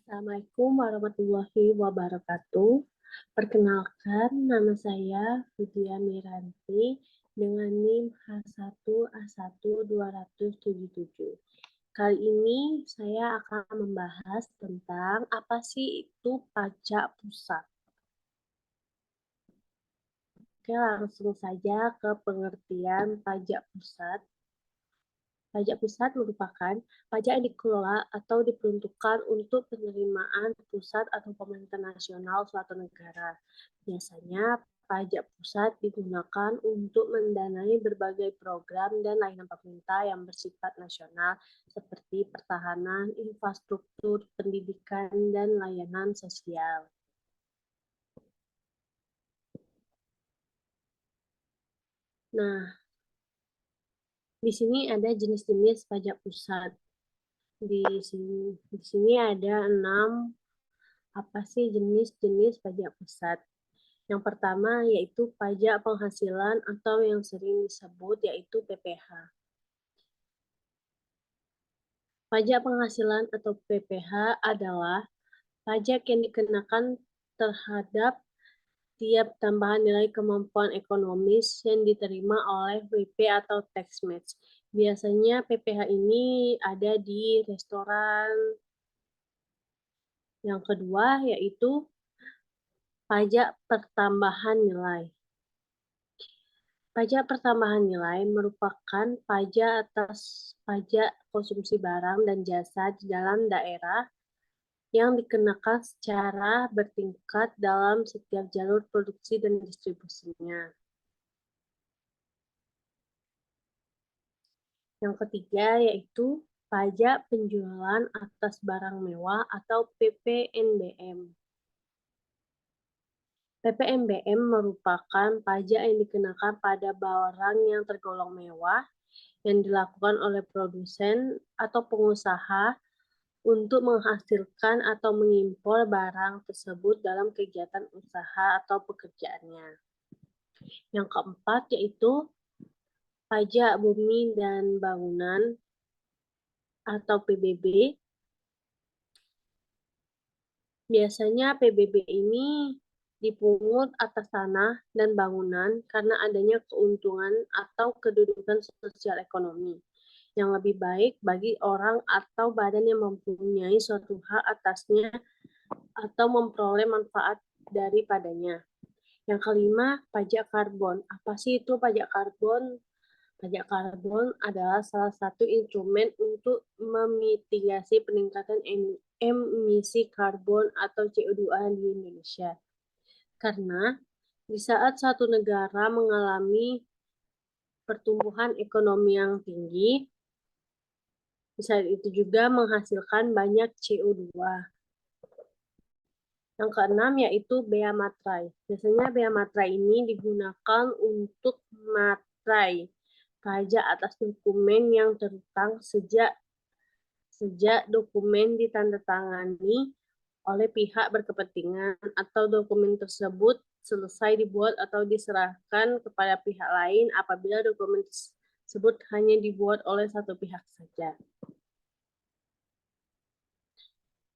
Assalamualaikum warahmatullahi wabarakatuh. Perkenalkan, nama saya Vidya Miranti dengan NIM H1A1 277. Kali ini saya akan membahas tentang apa sih itu pajak pusat. Oke, langsung saja ke pengertian pajak pusat. Pajak pusat merupakan pajak yang dikelola atau diperuntukkan untuk penerimaan pusat atau pemerintah nasional suatu negara. Biasanya pajak pusat digunakan untuk mendanai berbagai program dan layanan pemerintah yang bersifat nasional seperti pertahanan, infrastruktur, pendidikan, dan layanan sosial. Nah, di sini ada jenis-jenis pajak pusat. Di sini ada 6 apa sih jenis-jenis pajak pusat. Yang pertama yaitu pajak penghasilan atau yang sering disebut yaitu PPH. Pajak penghasilan atau PPH adalah pajak yang dikenakan terhadap tiap tambahan nilai kemampuan ekonomis yang diterima oleh WP atau tax match. Biasanya PPH ini ada di restoran. Yang kedua yaitu pajak pertambahan nilai. Pajak pertambahan nilai merupakan pajak atas pajak konsumsi barang dan jasa di dalam daerah yang dikenakan secara bertingkat dalam setiap jalur produksi dan distribusinya. Yang ketiga yaitu pajak penjualan atas barang mewah atau PPNBM. PPNBM merupakan pajak yang dikenakan pada barang yang tergolong mewah yang dilakukan oleh produsen atau pengusaha untuk menghasilkan atau mengimpor barang tersebut dalam kegiatan usaha atau pekerjaannya. Yang keempat yaitu pajak bumi dan bangunan atau PBB. Biasanya PBB ini dipungut atas tanah dan bangunan karena adanya keuntungan atau kedudukan sosial ekonomi yang lebih baik bagi orang atau badan yang mempunyai suatu hak atasnya atau memperoleh manfaat daripadanya. Yang kelima, pajak karbon. Apa sih itu pajak karbon? Pajak karbon adalah salah satu instrumen untuk memitigasi peningkatan emisi karbon atau CO2 di Indonesia. Karena di saat satu negara mengalami pertumbuhan ekonomi yang tinggi, di saat itu juga menghasilkan banyak CO2. Yang keenam yaitu bea materai. Biasanya bea materai ini digunakan untuk materai pajak atas dokumen yang terhutang sejak dokumen ditandatangani oleh pihak berkepentingan atau dokumen tersebut selesai dibuat atau diserahkan kepada pihak lain apabila dokumen tersebut hanya dibuat oleh satu pihak saja.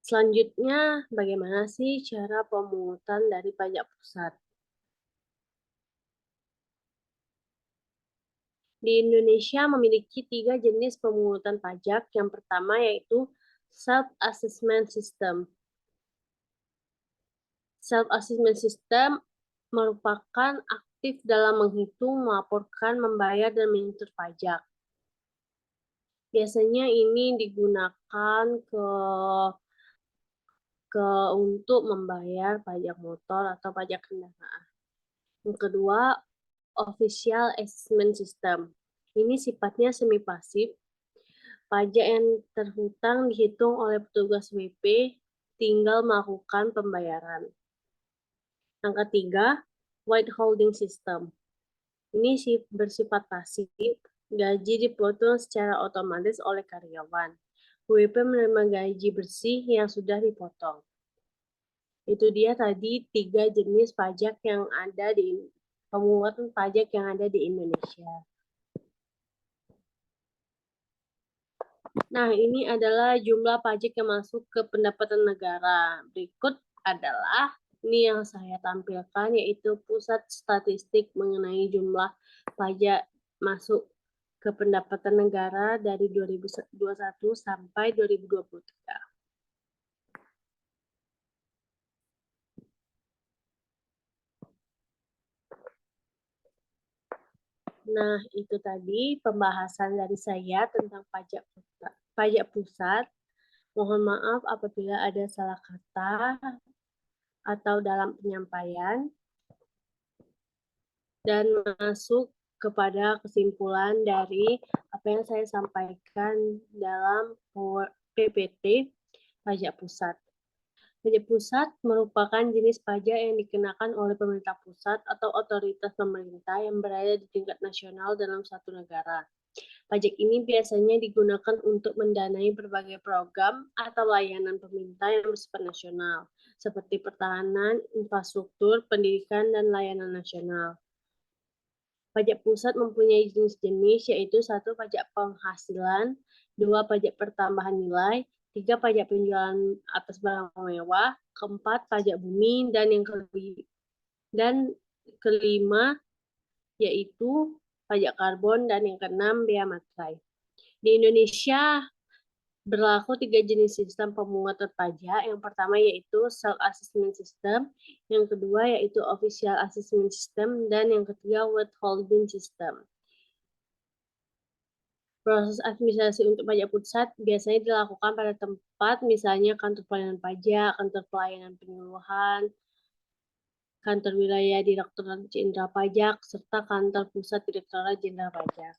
Selanjutnya, bagaimana sih cara pemungutan dari pajak pusat? Di Indonesia memiliki 3 jenis pemungutan pajak. Yang pertama yaitu self-assessment system. Self-assessment system merupakan aktif dalam menghitung, melaporkan, membayar, dan menyetor pajak. Biasanya ini digunakan untuk membayar pajak motor atau pajak kendaraan. Yang kedua, official assessment system. Ini sifatnya semi pasif. Pajak yang terhutang dihitung oleh petugas WP, tinggal melakukan pembayaran. Yang ketiga, withholding system. Ini bersifat pasif, gaji dipotong secara otomatis oleh karyawan. WP menerima gaji bersih yang sudah dipotong. Itu dia tadi 3 jenis pajak yang ada di pemungutan pajak yang ada di Indonesia. Nah, ini adalah jumlah pajak yang masuk ke pendapatan negara. Berikut adalah ini yang saya tampilkan, yaitu pusat statistik mengenai jumlah pajak masuk ke pendapatan negara dari 2021 sampai 2023. Nah, itu tadi pembahasan dari saya tentang pajak pusat. Mohon maaf apabila ada salah kata atau dalam penyampaian, dan masuk kepada kesimpulan dari apa yang saya sampaikan dalam PPT pajak pusat. Pajak pusat merupakan jenis pajak yang dikenakan oleh pemerintah pusat atau otoritas pemerintah yang berada di tingkat nasional dalam satu negara. Pajak ini biasanya digunakan untuk mendanai berbagai program atau layanan pemerintah yang bersifat nasional, seperti pertahanan, infrastruktur, pendidikan, dan layanan nasional. Pajak pusat mempunyai jenis-jenis, yaitu 1. Pajak penghasilan, 2. Pajak pertambahan nilai, 3. Pajak penjualan atas barang mewah, 4. Pajak bumi, dan kelima yaitu pajak karbon, dan yang keenam bea materai. Di Indonesia berlaku 3 jenis sistem pemungutan pajak. Yang pertama yaitu self-assessment system, yang kedua yaitu official assessment system, dan yang ketiga withholding system. Proses administrasi untuk pajak pusat biasanya dilakukan pada tempat, misalnya kantor pelayanan pajak, kantor pelayanan penyuluhan, kantor wilayah Direktorat Jenderal Pajak, serta kantor pusat Direktorat Jenderal Pajak.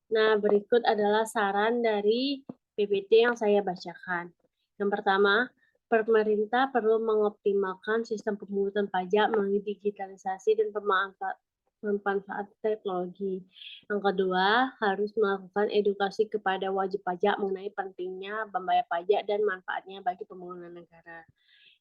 Nah, berikut adalah saran dari PPT yang saya bacakan. Yang pertama, pemerintah perlu mengoptimalkan sistem pemungutan pajak melalui digitalisasi dan pemanfaatan teknologi. Yang kedua, harus melakukan edukasi kepada wajib pajak mengenai pentingnya membayar pajak dan manfaatnya bagi pembangunan negara.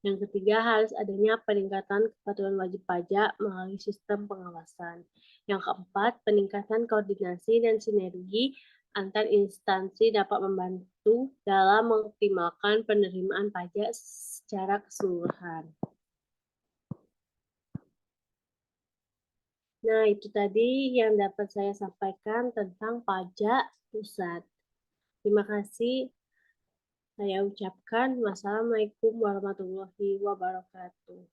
Yang ketiga, harus adanya peningkatan kepatuhan wajib pajak melalui sistem pengawasan. Yang keempat, peningkatan koordinasi dan sinergi antar instansi dapat membantu dalam mengoptimalkan penerimaan pajak secara keseluruhan. Nah, itu tadi yang dapat saya sampaikan tentang pajak pusat. Terima kasih. Saya ucapkan wassalamualaikum warahmatullahi wabarakatuh.